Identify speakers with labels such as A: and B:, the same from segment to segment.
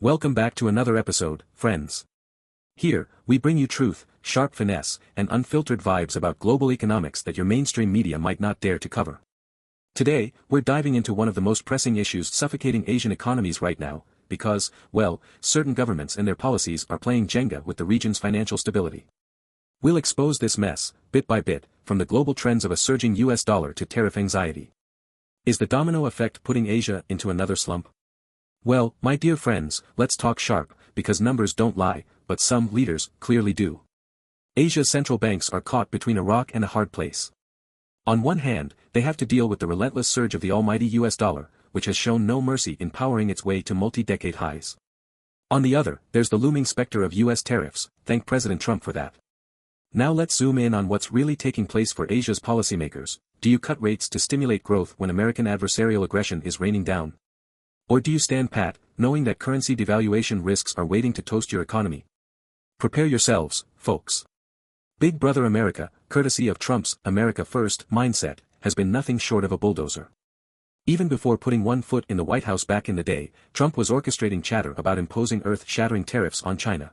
A: Welcome back to another episode, friends. Here, we bring you truth, sharp finesse, and unfiltered vibes about global economics that your mainstream media might not dare to cover. Today, we're diving into one of the most pressing issues suffocating Asian economies right now, because, well, certain governments and their policies are playing Jenga with the region's financial stability. We'll expose this mess, bit by bit, from the global trends of a surging US dollar to tariff anxiety. Is the domino effect putting Asia into another slump? Well, my dear friends, let's talk sharp, because numbers don't lie, but some leaders clearly do. Asia's central banks are caught between a rock and a hard place. On one hand, they have to deal with the relentless surge of the almighty US dollar, which has shown no mercy in powering its way to multi-decade highs. On the other, there's the looming specter of US tariffs, thank President Trump for that. Now let's zoom in on what's really taking place for Asia's policymakers. Do you cut rates to stimulate growth when American adversarial aggression is raining down? Or do you stand pat, knowing that currency devaluation risks are waiting to toast your economy? Prepare yourselves, folks. Big Brother America, courtesy of Trump's America First mindset, has been nothing short of a bulldozer. Even before putting one foot in the White House back in the day, Trump was orchestrating chatter about imposing earth-shattering tariffs on China.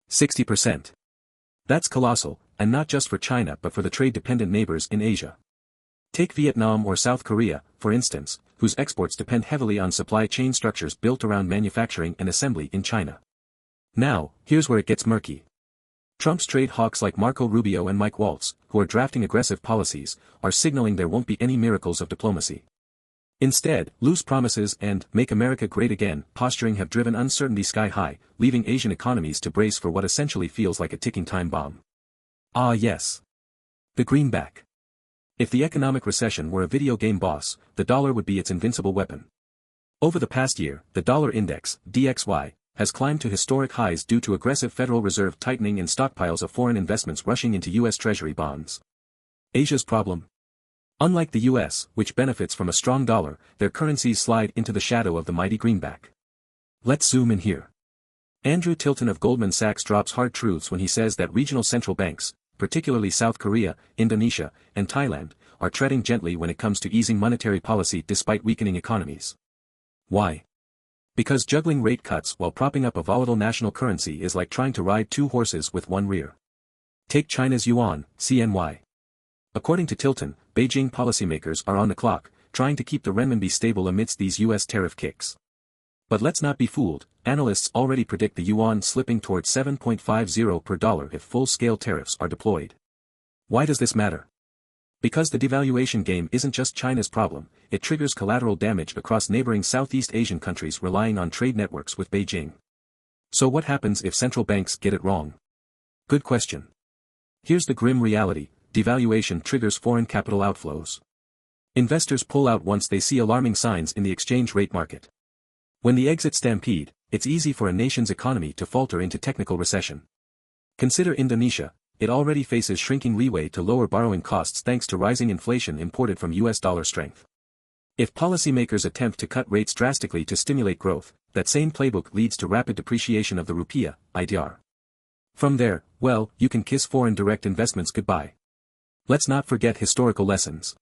A: 60%. That's colossal, and not just for China but for the trade-dependent neighbors in Asia. Take Vietnam or South Korea, for instance, whose exports depend heavily on supply chain structures built around manufacturing and assembly in China. Now, here's where it gets murky. Trump's trade hawks like Marco Rubio and Mike Waltz, who are drafting aggressive policies, are signaling there won't be any miracles of diplomacy. Instead, loose promises and "Make America Great Again" posturing have driven uncertainty sky high, leaving Asian economies to brace for what essentially feels like a ticking time bomb. Ah yes. The greenback. If the economic recession were a video game boss, the dollar would be its invincible weapon. Over the past year, the dollar index, DXY, has climbed to historic highs due to aggressive Federal Reserve tightening and stockpiles of foreign investments rushing into U.S. Treasury bonds. Asia's problem? Unlike the U.S., which benefits from a strong dollar, their currencies slide into the shadow of the mighty greenback. Let's zoom in here. Andrew Tilton of Goldman Sachs drops hard truths when he says that regional central banks, particularly South Korea, Indonesia, and Thailand, are treading gently when it comes to easing monetary policy despite weakening economies. Why? Because juggling rate cuts while propping up a volatile national currency is like trying to ride two horses with one rear. Take China's yuan, CNY. According to Tilton, Beijing policymakers are on the clock, trying to keep the renminbi stable amidst these US tariff kicks. But let's not be fooled, analysts already predict the yuan slipping towards 7.50 per dollar if full-scale tariffs are deployed. Why does this matter? Because the devaluation game isn't just China's problem, it triggers collateral damage across neighboring Southeast Asian countries relying on trade networks with Beijing. So what happens if central banks get it wrong? Good question. Here's the grim reality: devaluation triggers foreign capital outflows. Investors pull out once they see alarming signs in the exchange rate market. When the exit stampede, it's easy for a nation's economy to falter into technical recession. Consider Indonesia. It already faces shrinking leeway to lower borrowing costs thanks to rising inflation imported from US dollar strength. If policymakers attempt to cut rates drastically to stimulate growth, that same playbook leads to rapid depreciation of the rupiah, IDR. From there, well, you can kiss foreign direct investments goodbye. Let's not forget historical lessons.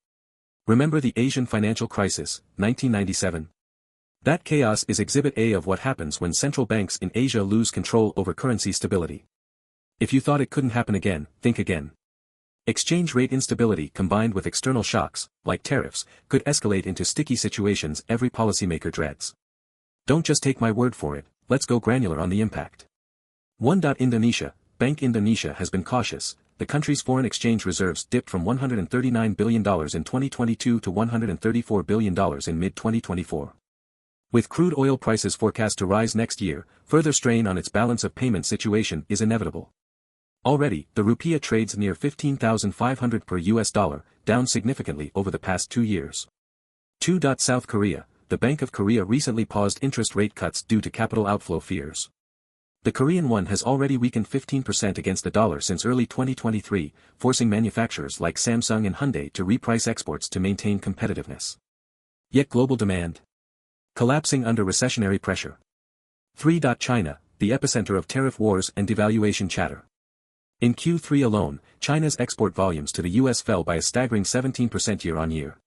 A: Remember the Asian financial crisis, 1997? That chaos is Exhibit A of what happens when central banks in Asia lose control over currency stability. If you thought it couldn't happen again, think again. Exchange rate instability combined with external shocks, like tariffs, could escalate into sticky situations every policymaker dreads. Don't just take my word for it, let's go granular on the impact. 1. Indonesia. Bank Indonesia has been cautious. The country's foreign exchange reserves dipped from $139 billion in 2022 to $134 billion in mid-2024. With crude oil prices forecast to rise next year, further strain on its balance of payments situation is inevitable. Already, the rupiah trades near 15,500 per US dollar, down significantly over the past 2 years. 2. South Korea. The Bank of Korea recently paused interest rate cuts due to capital outflow fears. The Korean won has already weakened 15% against the dollar since early 2023, forcing manufacturers like Samsung and Hyundai to reprice exports to maintain competitiveness. Yet global demand collapsing under recessionary pressure. 3. China, the epicenter of tariff wars and devaluation chatter. In Q3 alone, China's export volumes to the US fell by a staggering 17% year-on-year.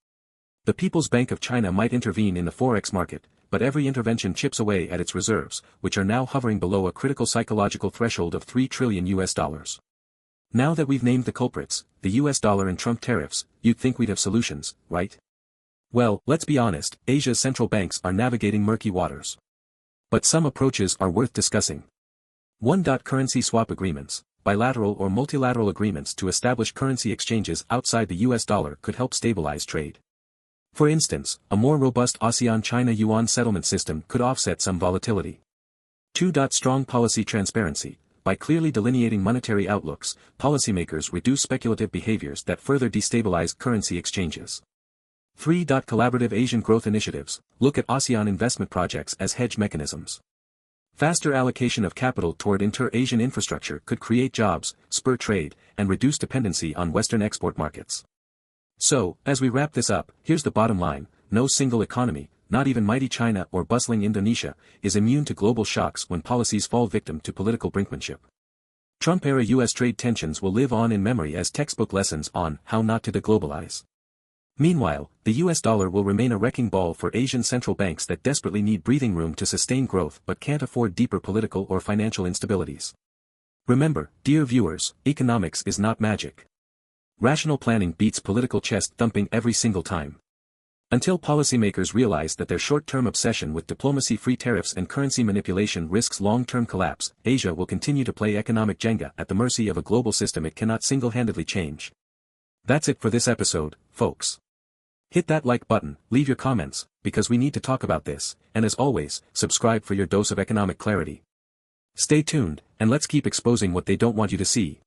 A: The People's Bank of China might intervene in the forex market, but every intervention chips away at its reserves, which are now hovering below a critical psychological threshold of $3 trillion. Now that we've named the culprits, the US dollar and Trump tariffs, you'd think we'd have solutions, right? Well, let's be honest, Asia's central banks are navigating murky waters. But some approaches are worth discussing. 1. Currency swap agreements. Bilateral or multilateral agreements to establish currency exchanges outside the US dollar could help stabilize trade. For instance, a more robust ASEAN-China yuan settlement system could offset some volatility. 2. Strong policy transparency. By clearly delineating monetary outlooks, policymakers reduce speculative behaviors that further destabilize currency exchanges. 3. Collaborative Asian growth initiatives. Look at ASEAN investment projects as hedge mechanisms. Faster allocation of capital toward inter-Asian infrastructure could create jobs, spur trade, and reduce dependency on Western export markets. So, as we wrap this up, here's the bottom line: no single economy, not even mighty China or bustling Indonesia, is immune to global shocks when policies fall victim to political brinkmanship. Trump-era U.S. trade tensions will live on in memory as textbook lessons on how not to deglobalize. Meanwhile, the US dollar will remain a wrecking ball for Asian central banks that desperately need breathing room to sustain growth but can't afford deeper political or financial instabilities. Remember, dear viewers, economics is not magic. Rational planning beats political chest thumping every single time. Until policymakers realize that their short-term obsession with diplomacy-free tariffs and currency manipulation risks long-term collapse, Asia will continue to play economic Jenga at the mercy of a global system it cannot single-handedly change. That's it for this episode, folks. Hit that like button, leave your comments, because we need to talk about this, and as always, subscribe for your dose of economic clarity. Stay tuned, and let's keep exposing what they don't want you to see.